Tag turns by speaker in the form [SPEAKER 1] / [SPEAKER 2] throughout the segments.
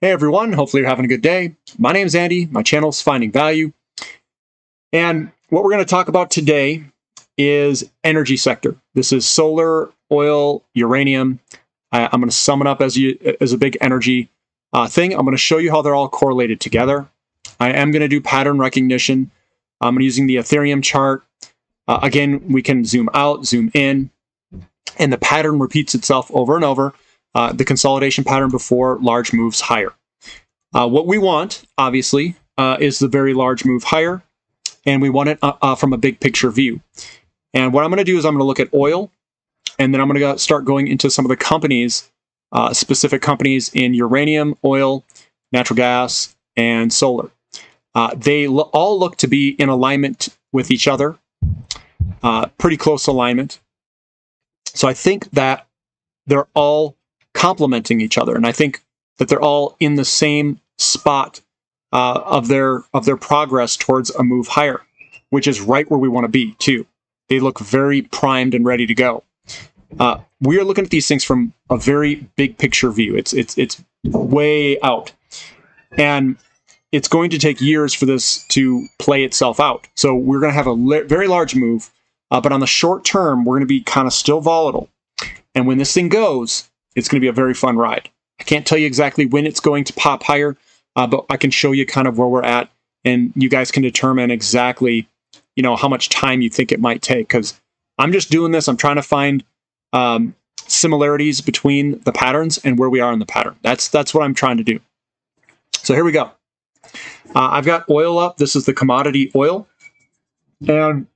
[SPEAKER 1] Hey everyone, hopefully you're having a good day. My name is Andy, my channel is Finding Value. And what we're going to talk about today is energy sector. This is solar, oil, uranium. I'm going to sum it up as a big energy thing. I'm going to show you how they're all correlated together. I am going to do pattern recognition. I'm using the Ethereum chart. Again, we can zoom out, zoom in, and the pattern repeats itself over and over. The consolidation pattern before large moves higher. What we want, obviously, is the very large move higher, and we want it from a big picture view. And what I'm going to do is I'm going to look at oil, and then I'm going to start going into some of the companies, specific companies in uranium, oil, natural gas, and solar. They all look to be in alignment with each other, pretty close alignment. So I think that they're all complementing each other, and I think that they're all in the same spot of their progress towards a move higher, which is right where we want to be too. They look very primed and ready to go. We are looking at these things from a very big picture view. It's way out, and it's going to take years for this to play itself out. So we're going to have a very large move, but on the short term, we're going to be kind of still volatile. And when this thing goes, it's going to be a very fun ride. I can't tell you exactly when it's going to pop higher, but I can show you kind of where we're at, and you guys can determine exactly, how much time you think it might take. Because I'm just doing this. I'm trying to find similarities between the patterns and where we are in the pattern. That's what I'm trying to do. So here we go. I've got oil up. This is the commodity oil, and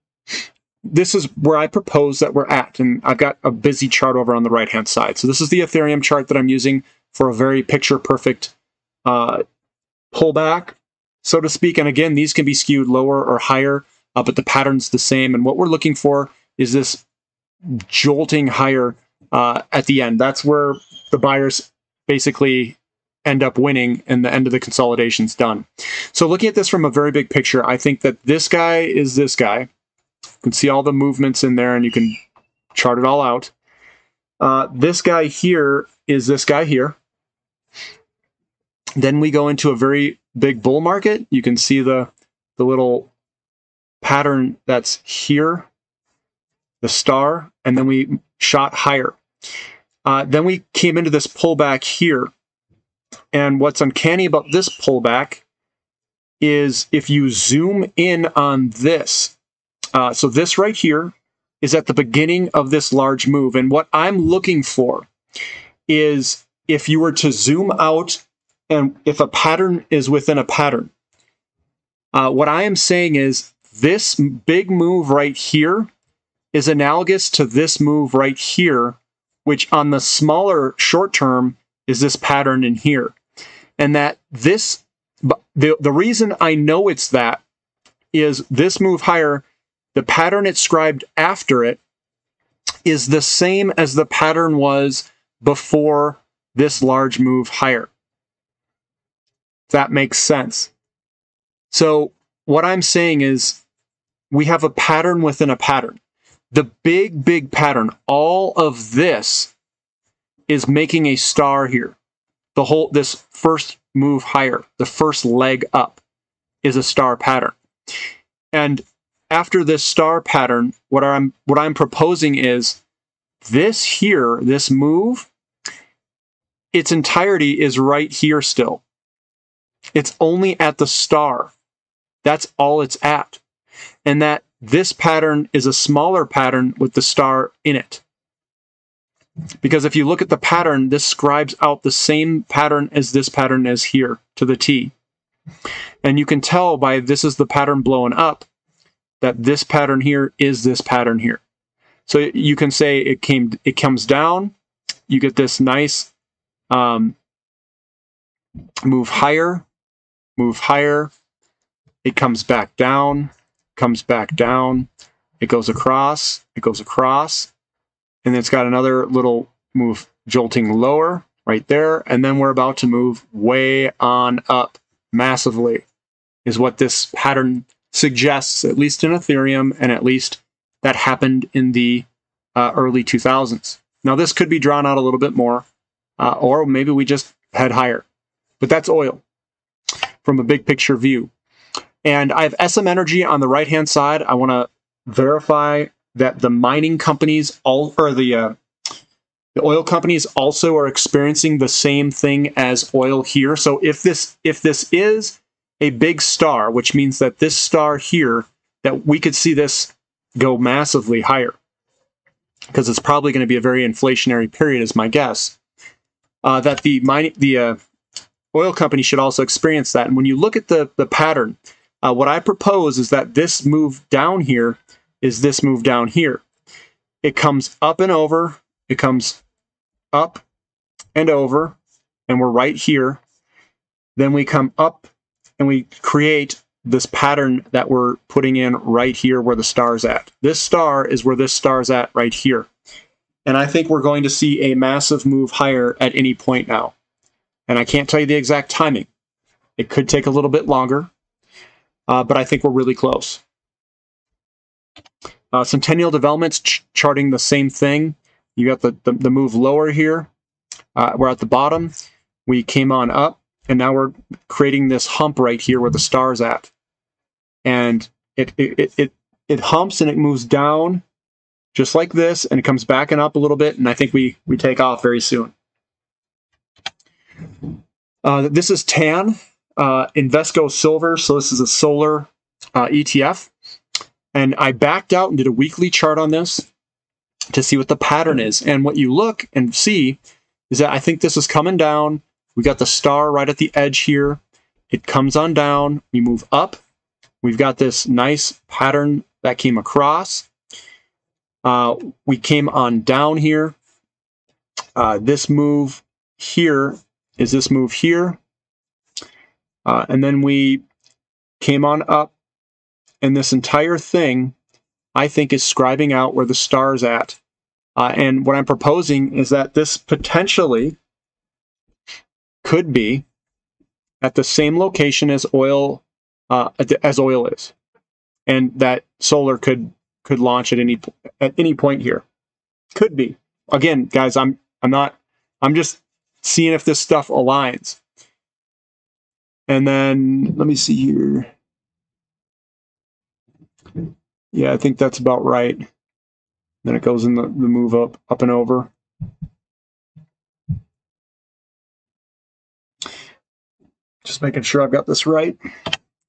[SPEAKER 1] this is where I propose that we're at, and I've got a busy chart over on the right-hand side. So this is the Ethereum chart that I'm using for a very picture-perfect pullback, so to speak. And again, these can be skewed lower or higher, but the pattern's the same. And what we're looking for is this jolting higher at the end. That's where the buyers basically end up winning, and the end of the consolidation's done. So looking at this from a very big picture, I think that this guy is this guy. You can see all the movements in there, and you can chart it all out. This guy here is this guy here. Then we go into a very big bull market. You can see the little pattern that's here, the star, and then we shot higher. Then we came into this pullback here. And what's uncanny about this pullback is if you zoom in on this, so this right here is at the beginning of this large move. And what I'm looking for is if you were to zoom out and if a pattern is within a pattern, what I am saying is this big move right here is analogous to this move right here, which on the smaller short term is this pattern in here. And that this, the reason I know it's that is this move higher, the pattern it scribed after it is the same as the pattern was before this large move higher. If that makes sense. So what I'm saying is we have a pattern within a pattern. The big pattern, all of this is making a star here. This first move higher, the first leg up, is a star pattern. And after this star pattern, what I'm proposing is this here, this move, its entirety is right here still. It's only at the star. That's all it's at. And that this pattern is a smaller pattern with the star in it. Because if you look at the pattern, this scribes out the same pattern as this pattern is here to the T. And you can tell by this is the pattern blowing up that this pattern here is this pattern here. So you can say it comes down, you get this nice move higher, it comes back down, it goes across, and it's got another little move jolting lower right there, and then we're about to move way on up massively, is what this pattern suggests, at least in Ethereum, and at least that happened in the early 2000s. Now this could be drawn out a little bit more, or maybe we just head higher. but that's oil from a big picture view. And I have SM Energy on the right-hand side. I want to verify that the mining companies, the oil companies also are experiencing the same thing as oil here. So if this is a big star, which means that this star here, that we could see this go massively higher, because it's probably going to be a very inflationary period, is my guess. That the oil company should also experience that. And when you look at the pattern, what I propose is that this move down here is this move down here. It comes up and over, it comes up and over, and we're right here. Then we come up and we create this pattern that we're putting in right here where the star's at. This star is where this star's at right here. And I think we're going to see a massive move higher at any point now. And I can't tell you the exact timing. It could take a little bit longer, but I think we're really close. Centennial Developments charting the same thing. You got the move lower here. We're at the bottom. We came on up, and now we're creating this hump right here where the star's at. And it humps and it moves down just like this, and it comes back and up a little bit, and I think we take off very soon. This is TAN, Invesco Silver, so this is a solar ETF. And I backed out and did a weekly chart on this to see what the pattern is. And what you look and see is that I think this is coming down. We got the star right at the edge here. It comes on down. We move up. We've got this nice pattern that came across. We came on down here. This move here is this move here. And then we came on up. And this entire thing, I think, is scribing out where the star's at. And what I'm proposing is that this potentially could be at the same location as oil is, and that solar could launch at any point here. Could be. Again, guys, I'm just seeing if this stuff aligns. And then let me see here. Yeah, I think that's about right. Then it goes in the move up and over. Just making sure I've got this right.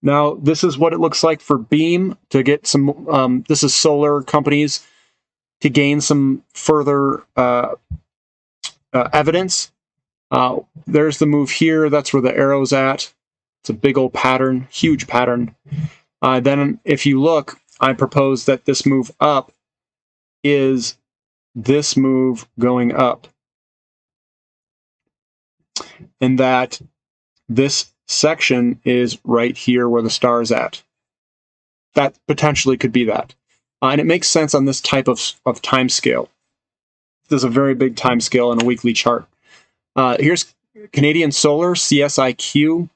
[SPEAKER 1] Now, this is what it looks like for Beam to get some, this is solar companies to gain some further evidence. There's the move here. That's where the arrow's at. It's a big old pattern, huge pattern. Then if you look, I propose that this move up is this move going up. And that this section is right here where the star is at. That potentially could be that. And it makes sense on this type of time scale. There's a very big time scale in a weekly chart. Here's Canadian Solar, CSIQ.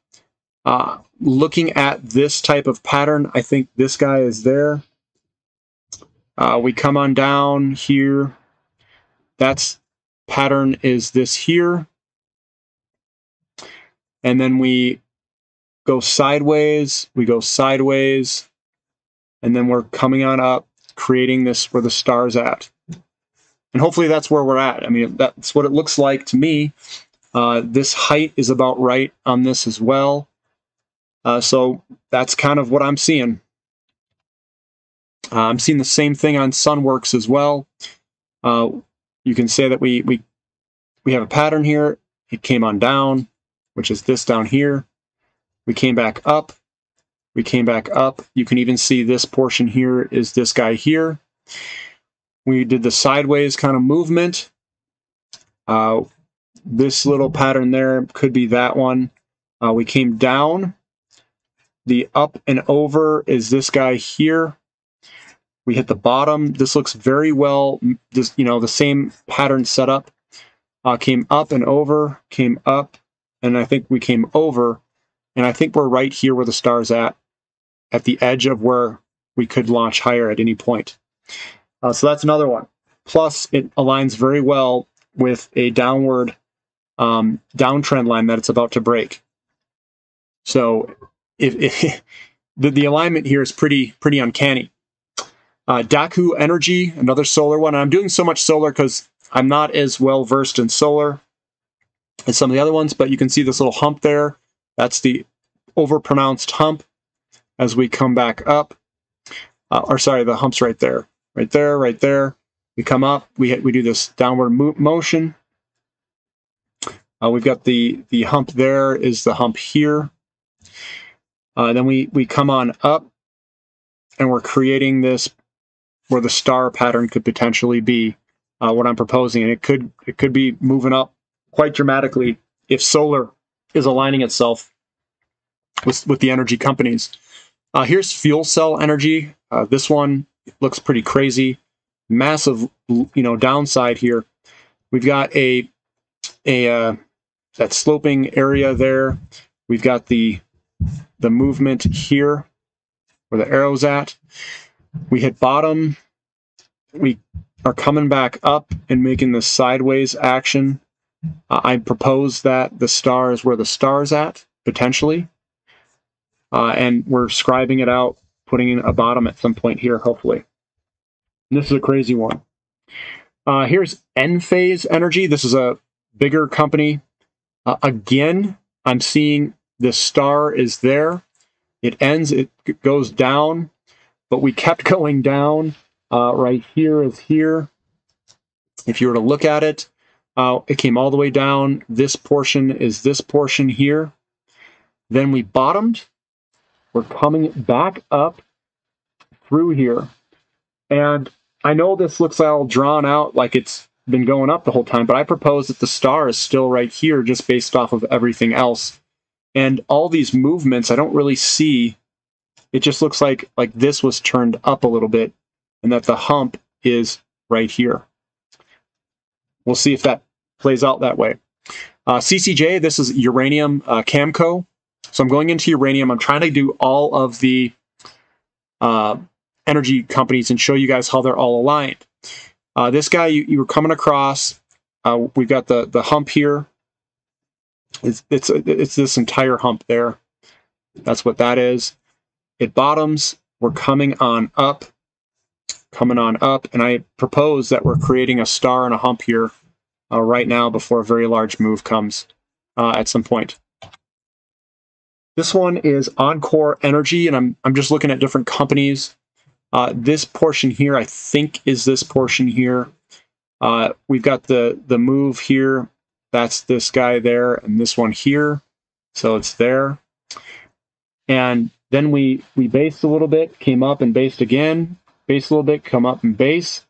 [SPEAKER 1] Looking at this type of pattern, I think this guy is there. We come on down here. That's pattern is this here. And then we go sideways, and then we're coming on up, creating this where the star's at. And hopefully that's where we're at. I mean, that's what it looks like to me. This height is about right on this as well. So that's kind of what I'm seeing. I'm seeing the same thing on Sunworks as well. You can say that we have a pattern here. It came on down, which is this down here. We came back up. We came back up. You can even see this portion here is this guy here. We did the sideways kind of movement. This little pattern there could be that one. We came down. The up and over is this guy here. We hit the bottom. This looks very well, just, you know, the same pattern setup. Came up and over, came up, and I think we came over. And I think we're right here where the star's at the edge of where we could launch higher at any point. So that's another one. Plus, it aligns very well with a downward downtrend line that it's about to break. So if the alignment here is pretty uncanny. Encore Energy, another solar one. And I'm doing so much solar because I'm not as well versed in solar as some of the other ones, but you can see this little hump there. That's the overpronounced hump. As we come back up, or sorry, the hump's right there, right there, right there. We come up, we do this downward motion. We've got the hump there is the hump here. Then we come on up, and we're creating this where the star pattern could potentially be what I'm proposing, and it could be moving up quite dramatically if solar is aligning itself with the energy companies. Here's fuel cell energy. This one looks pretty crazy. Massive, downside here. We've got that sloping area there. We've got the movement here where the arrow's at. We hit bottom. We are coming back up and making this sideways action. I propose that the star is where the star's at, potentially. And we're scribing it out, putting in a bottom at some point here, hopefully. And this is a crazy one. Here's Enphase Energy. This is a bigger company. Again, I'm seeing the star is there. It ends, it goes down, but we kept going down. Right here is here. If you were to look at it, it came all the way down. This portion is this portion here. Then we bottomed. We're coming back up through here. And I know this looks all drawn out like it's been going up the whole time, but I propose that the star is still right here just based off of everything else. And all these movements, I don't really see. It just looks like this was turned up a little bit and that the hump is right here. We'll see if that plays out that way. CCJ, this is Uranium Camco. So I'm going into uranium. I'm trying to do all of the energy companies and show you guys how they're all aligned. This guy you were coming across, we've got the hump here. It's this entire hump there. That's what that is. It bottoms. We're coming on up, and I propose that we're creating a star and a hump here right now before a very large move comes at some point. This one is Encore Energy, and I'm just looking at different companies. This portion here, I think, is this portion here. We've got the move here. That's this guy there, and this one here. So it's there. And then we based a little bit, came up and based again, based a little bit, come up and base.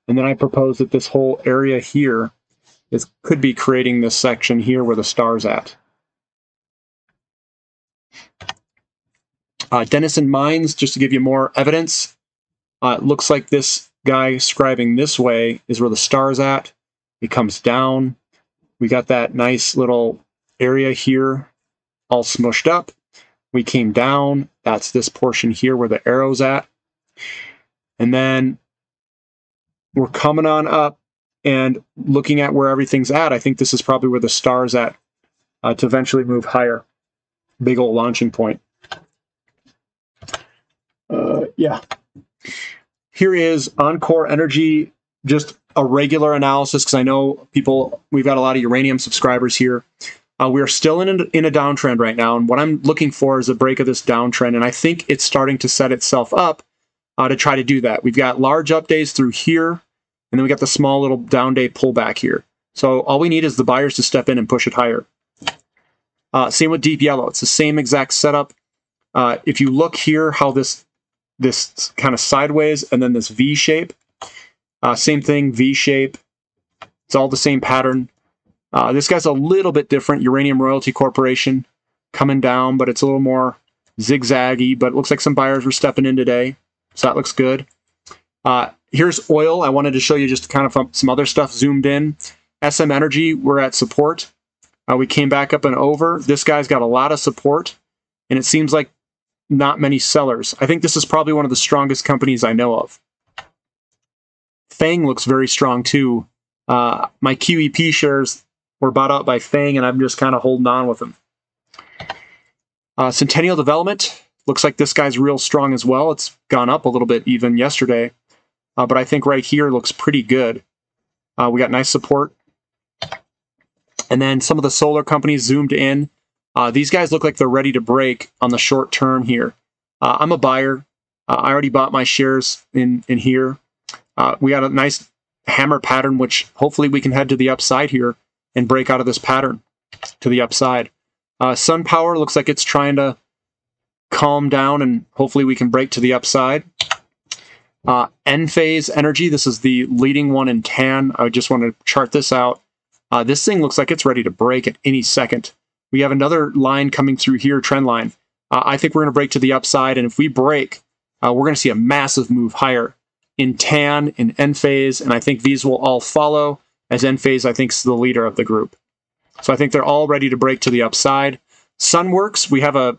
[SPEAKER 1] And then I propose that this whole area here could be creating this section here where the star's at. Denison Mines, just to give you more evidence, it looks like this guy scribing this way is where the star's at. It comes down. We got that nice little area here all smushed up. We came down. That's this portion here where the arrow's at. And then we're coming on up and looking at where everything's at. I think this is probably where the star's at to eventually move higher. Big old launching point. Yeah. Here is Encore Energy, just a regular analysis, because I know we've got a lot of uranium subscribers here. We're still in a downtrend right now, and what I'm looking for is a break of this downtrend, and I think it's starting to set itself up to try to do that. We've got large up days through here, and then we got the small little down day pullback here. So all we need is the buyers to step in and push it higher. Same with Deep Yellow. It's the same exact setup. If you look here, how this kind of sideways and then this V shape, same thing, V shape. It's all the same pattern. This guy's a little bit different. Uranium Royalty Corporation coming down, but it's a little more zigzaggy, but it looks like some buyers were stepping in today. So that looks good. Here's oil. I wanted to show you just kind of some other stuff zoomed in. SM Energy, we're at support. We came back up and over. This guy's got a lot of support, and it seems like not many sellers. I think this is probably one of the strongest companies I know of. Fang looks very strong too. My QEP shares, were bought out by Fang, and I'm just kind of holding on with them. Centennial Development, looks like this guy's real strong as well. It's gone up a little bit even yesterday, but I think right here looks pretty good. We got nice support. And then some of the solar companies zoomed in. These guys look like they're ready to break on the short term here. I'm a buyer. I already bought my shares in here. We got a nice hammer pattern, which hopefully we can head to the upside here and break out of this pattern to the upside. SunPower looks like it's trying to calm down, and hopefully we can break to the upside. Enphase Energy, this is the leading one in tan. I just want to chart this out. This thing looks like it's ready to break at any second. We have another line coming through here, trend line. I think we're going to break to the upside, and if we break, we're going to see a massive move higher in tan, in Enphase, and I think these will all follow, as Enphase, I think, is the leader of the group. So I think they're all ready to break to the upside. Sunworks, we have a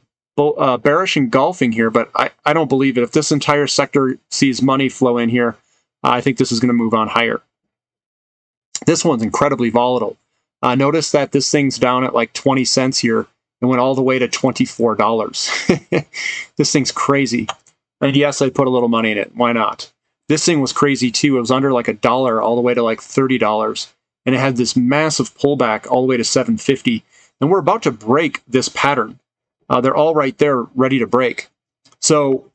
[SPEAKER 1] bearish engulfing here, but I don't believe it. If this entire sector sees money flow in here, I think this is going to move on higher. This one's incredibly volatile. Notice that this thing's down at like 20 cents here and went all the way to $24. This thing's crazy. And yes, I put a little money in it. Why not? This thing was crazy too. It was under like $1 all the way to like $30. And it had this massive pullback all the way to $7.50. And we're about to break this pattern. They're all right there, ready to break. So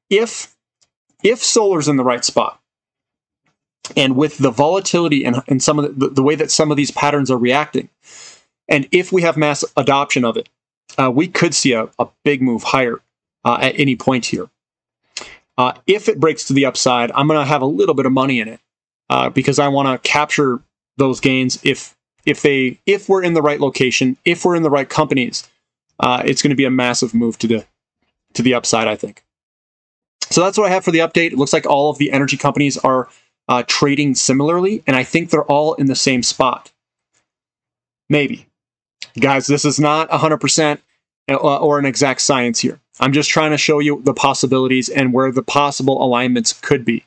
[SPEAKER 1] if solar's in the right spot, and with the volatility and some of the way that some of these patterns are reacting, and if we have mass adoption of it, we could see a big move higher at any point here. If it breaks to the upside, I'm going to have a little bit of money in it because I want to capture those gains if we're in the right location, if we're in the right companies. It's going to be a massive move to the upside, I think. So that's what I have for the update. It looks like all of the energy companies are trading similarly, and I think they're all in the same spot. Maybe. Guys, this is not 100% or an exact science here. I'm just trying to show you the possibilities and where the possible alignments could be.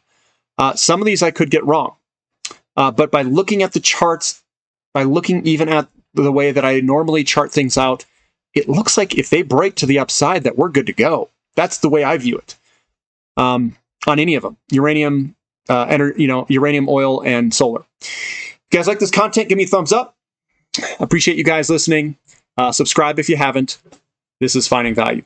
[SPEAKER 1] Some of these I could get wrong, but by looking at the charts, by looking even at the way that I normally chart things out, it looks like if they break to the upside that we're good to go. That's the way I view it. On any of them, uranium, uranium, oil, and solar. If you guys like this content, give me a thumbs up. Appreciate you guys listening. Subscribe if you haven't. This is Finding Value.